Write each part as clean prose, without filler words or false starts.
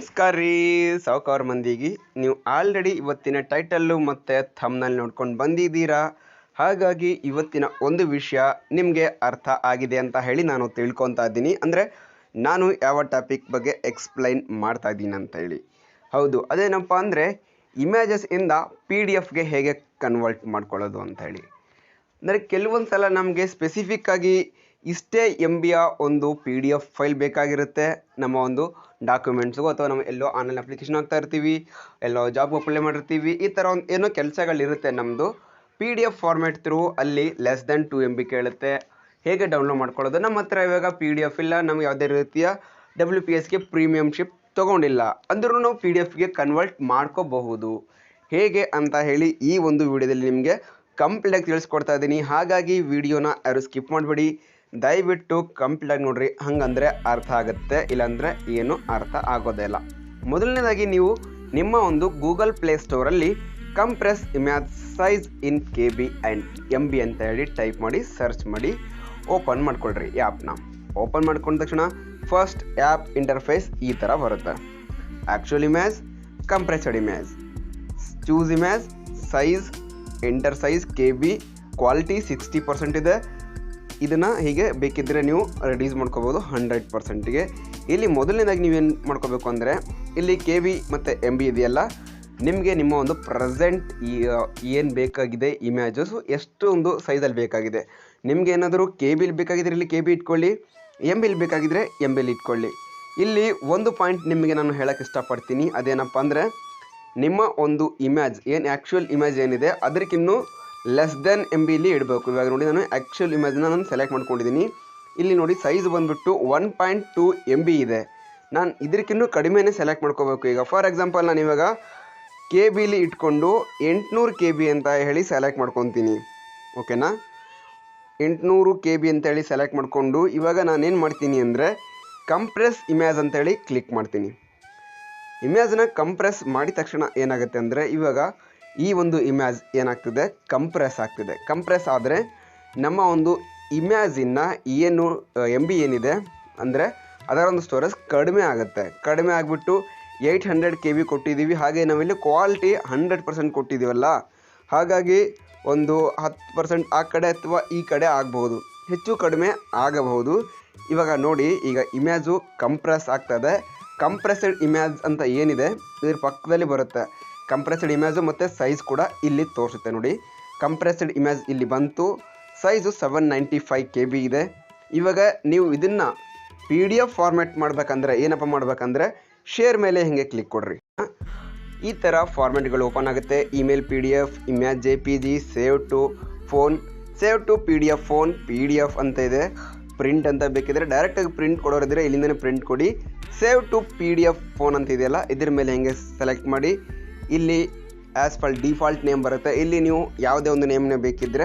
ನಮಸ್ಕಾರ ರೀ ಸಾವುಕಾರ ಮಂದಿಗೆ. ನೀವು ಆಲ್ರೆಡಿ ಇವತ್ತಿನ ಟೈಟಲ್ಲು ಮತ್ತು ಥಂಬ್ನೇಲ್ ನೋಡ್ಕೊಂಡು ಬಂದಿದ್ದೀರಾ. ಹಾಗಾಗಿ ಇವತ್ತಿನ ಒಂದು ವಿಷಯ ನಿಮಗೆ ಅರ್ಥ ಆಗಿದೆ ಅಂತ ಹೇಳಿ ನಾನು ತಿಳ್ಕೊತಾ ಇದ್ದೀನಿ. ಅಂದರೆ ನಾನು ಯಾವ ಟಾಪಿಕ್ ಬಗ್ಗೆ ಎಕ್ಸ್ಪ್ಲೈನ್ ಮಾಡ್ತಾ ಇದ್ದೀನಿ ಅಂತ ಹೇಳಿ. ಹೌದು, ಅದೇನಪ್ಪ ಅಂದರೆ ಇಮೇಜಸ್ಸಿಂದ PDF ಹೇಗೆ ಕನ್ವರ್ಟ್ ಮಾಡ್ಕೊಳ್ಳೋದು ಅಂತ ಹೇಳಿ. ಅಂದರೆ ಕೆಲವೊಂದು ಸಲ ನಮಗೆ ಸ್ಪೆಸಿಫಿಕ್ಕಾಗಿ ಇಷ್ಟೇ MBಯ ಒಂದು PDF ಫೈಲ್ ಬೇಕಾಗಿರುತ್ತೆ ನಮ್ಮ ಒಂದು ಡಾಕ್ಯುಮೆಂಟ್ಸ್ಗೂ, ಅಥವಾ ನಾವು ಎಲ್ಲೋ ಆನ್ಲೈನ್ ಅಪ್ಲಿಕೇಶನ್ ಹಾಕ್ತಾ ಇರ್ತೀವಿ, ಎಲ್ಲೋ ಜಾಬ್ಗೆ ಅಪ್ಲೈ ಮಾಡಿರ್ತೀವಿ. ಈ ಥರ ಒಂದು ಏನೋ ಕೆಲಸಗಳಿರುತ್ತೆ ನಮ್ಮದು. PDF ಫಾರ್ಮ್ಯಾಟ್ ಥ್ರೂ ಅಲ್ಲಿ ಲೆಸ್ ದೆನ್ 2 MB ಕೇಳುತ್ತೆ. ಹೇಗೆ ಡೌನ್ಲೋಡ್ ಮಾಡ್ಕೊಳ್ಳೋದು? ನಮ್ಮ ಹತ್ರ ಇವಾಗ PDF ಇಲ್ಲ, ನಮಗೆ ಯಾವುದೇ ರೀತಿಯ WPSಗೆ ಪ್ರೀಮಿಯಮ್ಶಿಪ್ ತೊಗೊಂಡಿಲ್ಲ ಅಂದ್ರೂ ನಾವು PDFಗೆ ಕನ್ವರ್ಟ್ ಮಾಡ್ಕೋಬಹುದು. ಹೇಗೆ ಅಂತ ಹೇಳಿ ಈ ಒಂದು ವಿಡಿಯೋದಲ್ಲಿ ನಿಮಗೆ ಕಂಪ್ಲೀಟಾಗಿ ತಿಳಿಸ್ಕೊಡ್ತಾ ಇದ್ದೀನಿ. ಹಾಗಾಗಿ ವಿಡಿಯೋನ ಯಾರು ಸ್ಕಿಪ್ ಮಾಡಬೇಡಿ, ದಯವಿಟ್ಟು ಕಂಪ್ಲೀಟಾಗಿ ನೋಡ್ರಿ, ಹಂಗಂದರೆ ಅರ್ಥ ಆಗುತ್ತೆ, ಇಲ್ಲಾಂದರೆ ಏನು ಅರ್ಥ ಆಗೋದೇ ಇಲ್ಲ. ಮೊದಲನೇದಾಗಿ ನೀವು ನಿಮ್ಮ ಒಂದು ಗೂಗಲ್ ಪ್ಲೇಸ್ಟೋರಲ್ಲಿ compress image size in KB and MB ಅಂತ ಹೇಳಿ ಟೈಪ್ ಮಾಡಿ ಸರ್ಚ್ ಮಾಡಿ ಓಪನ್ ಮಾಡ್ಕೊಳ್ರಿ ಈ ಆ್ಯಪ್ನ. ಓಪನ್ ಮಾಡ್ಕೊಂಡ ತಕ್ಷಣ ಫಸ್ಟ್ ಆ್ಯಪ್ ಇಂಟರ್ಫೇಸ್ ಈ ಥರ ಬರುತ್ತೆ. Actual image, compressed image, choose image, size, enter size, KB, quality 60% ಇದೆ. ಇದನ್ನು ಹೀಗೆ ಬೇಕಿದ್ದರೆ ನೀವು ರೆಡ್ಯೂಸ್ ಮಾಡ್ಕೋಬೋದು 100%ಗೆ. ಇಲ್ಲಿ ಮೊದಲನೇದಾಗಿ ನೀವೇನು ಮಾಡ್ಕೋಬೇಕು ಅಂದರೆ ಇಲ್ಲಿ KB ಮತ್ತು MB ಇದೆಯಲ್ಲ, ನಿಮಗೆ ನಿಮ್ಮ ಒಂದು ಪ್ರೆಸೆಂಟ್ ಏನು ಬೇಕಾಗಿದೆ ಇಮೇಜಸ್ಸು ಎಷ್ಟು ಒಂದು ಸೈಜಲ್ಲಿ ಬೇಕಾಗಿದೆ. ನಿಮಗೆ ಏನಾದರೂ KBಲಿ ಬೇಕಾಗಿದ್ರೆ ಇಲ್ಲಿ KB ಇಟ್ಕೊಳ್ಳಿ, MBಲಿ ಬೇಕಾಗಿದ್ದರೆ MBಲಿ ಇಟ್ಕೊಳ್ಳಿ. ಇಲ್ಲಿ ಒಂದು ಪಾಯಿಂಟ್ ನಿಮಗೆ ನಾನು ಹೇಳೋಕ್ಕೆ ಇಷ್ಟಪಡ್ತೀನಿ. ಅದೇನಪ್ಪ ಅಂದರೆ ನಿಮ್ಮ ಒಂದು ಇಮೇಜ್ ಏನು ಆ್ಯಕ್ಚುಯಲ್ ಇಮೇಜ್ ಏನಿದೆ ಅದಕ್ಕಿನ್ನೂ ಲೆಸ್ ದೆನ್ MBಲಿ ಇಡಬೇಕು. ಇವಾಗ ನೋಡಿ, ನಾನು ಆ್ಯಕ್ಚುಯಲ್ ಇಮೇಜನ್ನ ನಾನು ಸೆಲೆಕ್ಟ್ ಮಾಡ್ಕೊಂಡಿದ್ದೀನಿ. ಇಲ್ಲಿ ನೋಡಿ ಸೈಜ್ ಬಂದುಬಿಟ್ಟು 1.2 MB ಇದೆ. ನಾನು ಇದಕ್ಕಿನ್ನೂ ಕಡಿಮೆನೇ ಸೆಲೆಕ್ಟ್ ಮಾಡ್ಕೋಬೇಕು. ಈಗ ಫಾರ್ ಎಕ್ಸಾಂಪಲ್ ನಾನು ಇವಾಗ KBಲಿ ಇಟ್ಕೊಂಡು 800 KB ಅಂತ ಹೇಳಿ ಸೆಲೆಕ್ಟ್ ಮಾಡ್ಕೊತೀನಿ. ಓಕೆನಾ? 800 KB ಅಂತೇಳಿ ಸೆಲೆಕ್ಟ್ ಮಾಡಿಕೊಂಡು ಇವಾಗ ನಾನೇನು ಮಾಡ್ತೀನಿ ಅಂದರೆ ಕಂಪ್ರೆಸ್ ಇಮೇಜ್ ಅಂತೇಳಿ ಕ್ಲಿಕ್ ಮಾಡ್ತೀನಿ. ಇಮೇಜನ್ನ ಕಂಪ್ರೆಸ್ ಮಾಡಿದ ತಕ್ಷಣ ಏನಾಗುತ್ತೆ ಅಂದರೆ ಇವಾಗ ಈ ಒಂದು ಇಮೇಜ್ ಏನಾಗ್ತದೆ, ಕಂಪ್ರೆಸ್ ಆಗ್ತಿದೆ. ಕಂಪ್ರೆಸ್ ಆದರೆ ನಮ್ಮ ಒಂದು ಇಮೇಜಿನ ಏನು MB ಏನಿದೆ ಅಂದರೆ ಅದರ ಒಂದು ಸ್ಟೋರೇಜ್ ಕಡಿಮೆ ಆಗುತ್ತೆ. ಕಡಿಮೆ ಆಗಿಬಿಟ್ಟು 800 KB ಕೊಟ್ಟಿದ್ದೀವಿ. ಹಾಗೆ ನಾವಿಲ್ಲಿ ಕ್ವಾಲಿಟಿ 100% ಕೊಟ್ಟಿದ್ದೀವಲ್ಲ, ಹಾಗಾಗಿ ಒಂದು 10% ಆ ಕಡೆ ಅಥವಾ ಈ ಕಡೆ ಆಗ್ಬೋದು, ಹೆಚ್ಚು ಕಡಿಮೆ ಆಗಬಹುದು. ಇವಾಗ ನೋಡಿ, ಈಗ ಇಮೇಜು ಕಂಪ್ರೆಸ್ ಆಗ್ತದೆ. ಕಂಪ್ರೆಸ್ಡ್ ಇಮೇಜ್ ಅಂತ ಏನಿದೆ ಇದ್ರ ಪಕ್ಕದಲ್ಲಿ ಬರುತ್ತೆ ಕಂಪ್ರೆಸ್ಡ್ ಇಮೇಜು ಮತ್ತು ಸೈಜ್ ಕೂಡ ಇಲ್ಲಿ ತೋರಿಸುತ್ತೆ. ನೋಡಿ, ಕಂಪ್ರೆಸ್ಡ್ ಇಮೇಜ್ ಇಲ್ಲಿ ಬಂತು, ಸೈಜು 795 KB ಇದೆ. ಇವಾಗ ನೀವು ಇದನ್ನು PDF ಫಾರ್ಮ್ಯಾಟ್ ಮಾಡಬೇಕಂದ್ರೆ ಏನಪ್ಪ ಮಾಡಬೇಕಂದ್ರೆ ಶೇರ್ ಮೇಲೆ ಹಿಂಗೆ ಕ್ಲಿಕ್ ಕೊಡ್ರಿ. ಈ ಥರ ಫಾರ್ಮ್ಯಾಟ್ಗಳು ಓಪನ್ ಆಗುತ್ತೆ. Email PDF, image JPG, save to phone, save to PDF phone, PDF ಅಂತ ಇದೆ. ಪ್ರಿಂಟ್ ಅಂತ ಬೇಕಿದ್ರೆ ಡೈರೆಕ್ಟಾಗಿ ಪ್ರಿಂಟ್ ಕೊಡೋರಿದ್ರೆ ಇಲ್ಲಿಂದನೇ ಪ್ರಿಂಟ್ ಕೊಡಿ. ಸೇವ್ ಟು PDF ಫೋನ್ ಅಂತ ಇದೆಯಲ್ಲ, ಇದ್ರ ಮೇಲೆ ಹೆಂಗೆ ಸೆಲೆಕ್ಟ್ ಮಾಡಿ ಇಲ್ಲಿ ಆ್ಯಸ್ ಪರ್ ಡಿಫಾಲ್ಟ್ ನೇಮ್ ಬರುತ್ತೆ. ಇಲ್ಲಿ ನೀವು ಯಾವುದೇ ಒಂದು ನೇಮ್ನ ಬೇಕಿದ್ದರೆ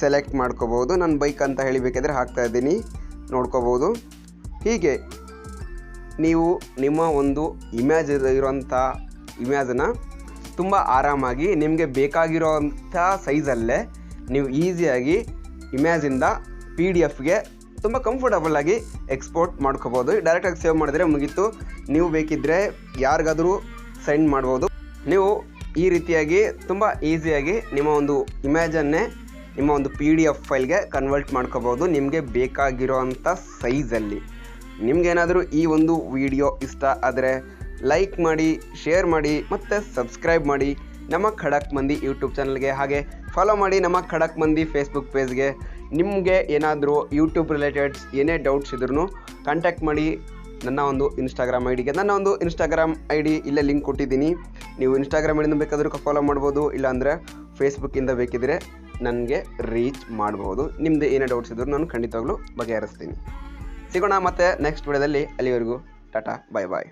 ಸೆಲೆಕ್ಟ್ ಮಾಡ್ಕೋಬೋದು. ನಾನು ಬೈಕ್ ಅಂತ ಹೇಳಿ ಬೇಕಿದ್ರೆ ಹಾಕ್ತಾ ಇದ್ದೀನಿ, ನೋಡ್ಕೋಬೋದು. ಹೀಗೆ ನೀವು ನಿಮ್ಮ ಒಂದು ಇಮೇಜ್ ಇರೋಂಥ ಇಮೇಜನ್ನು ತುಂಬ ಆರಾಮಾಗಿ ನಿಮಗೆ ಬೇಕಾಗಿರೋಂಥ ಸೈಜಲ್ಲೇ ನೀವು ಈಸಿಯಾಗಿ ಇಮೇಜಿಂದ PDFಗೆ ತುಂಬ ಕಂಫರ್ಟಬಲಾಗಿ ಎಕ್ಸ್ಪೋರ್ಟ್ ಮಾಡ್ಕೋಬೋದು. ಡೈರೆಕ್ಟಾಗಿ ಸೇವ್ ಮಾಡಿದ್ರೆ ಮುಗೀತು. ನೀವು ಬೇಕಿದ್ದರೆ ಯಾರಿಗಾದರೂ ಸೆಂಡ್ ಮಾಡ್ಬೋದು. ನೀವು ಈ ರೀತಿಯಾಗಿ ತುಂಬ ಈಸಿಯಾಗಿ ನಿಮ್ಮ ಒಂದು ಇಮೇಜನ್ನೇ ನಿಮ್ಮ ಒಂದು PDF ಫೈಲ್ಗೆ ಕನ್ವರ್ಟ್ ಮಾಡ್ಕೋಬೋದು ನಿಮಗೆ ಬೇಕಾಗಿರೋವಂಥ ಸೈಜಲ್ಲಿ. ನಿಮಗೇನಾದರೂ ಈ ಒಂದು ವಿಡಿಯೋ ಇಷ್ಟ ಆದರೆ ಲೈಕ್ ಮಾಡಿ, ಶೇರ್ ಮಾಡಿ ಮತ್ತು ಸಬ್ಸ್ಕ್ರೈಬ್ ಮಾಡಿ ನಮ್ಮ ಖಡಕ್ ಮಂದಿ ಯೂಟ್ಯೂಬ್ ಚಾನಲ್ಗೆ. ಹಾಗೆ ಫಾಲೋ ಮಾಡಿ ನಮ್ಮ ಖಡಕ್ ಮಂದಿ ಫೇಸ್ಬುಕ್ ಪೇಜ್ಗೆ. ನಿಮಗೆ ಏನಾದರೂ ಯೂಟ್ಯೂಬ್ ರಿಲೇಟೆಡ್ಸ್ ಏನೇ ಡೌಟ್ಸ್ ಇದ್ರೂ ಕಾಂಟ್ಯಾಕ್ಟ್ ಮಾಡಿ ನನ್ನ ಒಂದು ಇನ್ಸ್ಟಾಗ್ರಾಮ್ ID ಗೆ. ನನ್ನ ಒಂದು ಇನ್ಸ್ಟಾಗ್ರಾಮ್ ID ಇಲ್ಲೇ ಲಿಂಕ್ ಕೊಟ್ಟಿದ್ದೀನಿ. ನೀವು ಇನ್ಸ್ಟಾಗ್ರಾಮ್ ಐಡಿಯಿಂದ ಬೇಕಾದರೂ ಫಾಲೋ ಮಾಡ್ಬೋದು, ಇಲ್ಲಾಂದರೆ ಫೇಸ್ಬುಕ್ಕಿಂದ ಬೇಕಿದ್ದರೆ ನನಗೆ ರೀಚ್ ಮಾಡ್ಬೋದು. ನಿಮ್ಮದು ಏನೇ ಡೌಟ್ಸ್ ಇದ್ದರೂ ನಾನು ಖಂಡಿತವಾಗ್ಲೂ ಬಗೆಹರಿಸ್ತೀನಿ. ಸಿಗೋಣ ಮತ್ತೆ ನೆಕ್ಸ್ಟ್ ವಿಡಿಯೋದಲ್ಲಿ. ಅಲ್ಲಿವರೆಗೂ ಟಾಟಾ, ಬಾಯ್ ಬಾಯ್.